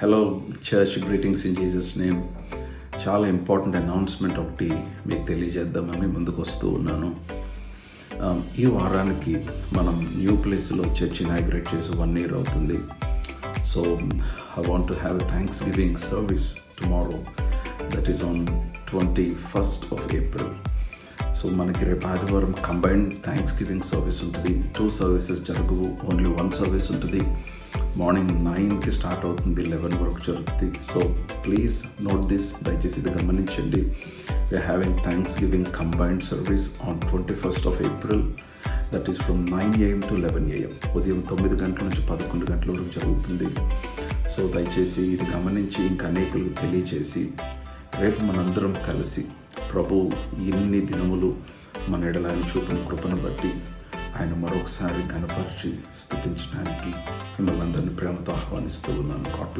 Hello church, greetings in Jesus name. చాలా important announcement ఒకటి మీకు తెలియజేద్దామని ముందుకు వస్తూ ఉన్నాను. ఈ వారానికి మనం న్యూ ప్లేస్లో చర్చ్ ఇనాగ్రేట్ చేసి 1 year అవుతుంది. So I want to have a thanks giving service tomorrow, that is on 21st of April. So మనకి రేపు ఆదివారం కంబైన్డ్ థ్యాంక్స్ గివింగ్ సర్వీస్ ఉంటుంది. 2 services జరగవు, ఓన్లీ 1 service ఉంటుంది. మార్నింగ్ 9కి స్టార్ట్ అవుతుంది, 11 వరకు జరుగుతుంది. సో ప్లీజ్ నోట్ దిస్, దయచేసి ఇది గమనించండి. We're having thanksgiving combined service on 21st of April. That is from 9 AM to 11 AM. ఉదయం 9 గంటల నుంచి 11 గంటల వరకు జరుగుతుంది. సో దయచేసి ఇది గమనించి ఇంకా అనేకులకు తెలియచేసి రేపు మనందరం కలిసి ప్రభు ఎన్ని దినములు మన ఎడల ఆయన చూపిన కృపను బట్టి ఆయన మరొకసారి ఘనపరిచి స్తుతించడానికి మిమ్మల్ని అందరినీ ప్రేమతో ఆహ్వానిస్తూ ఉన్నాను.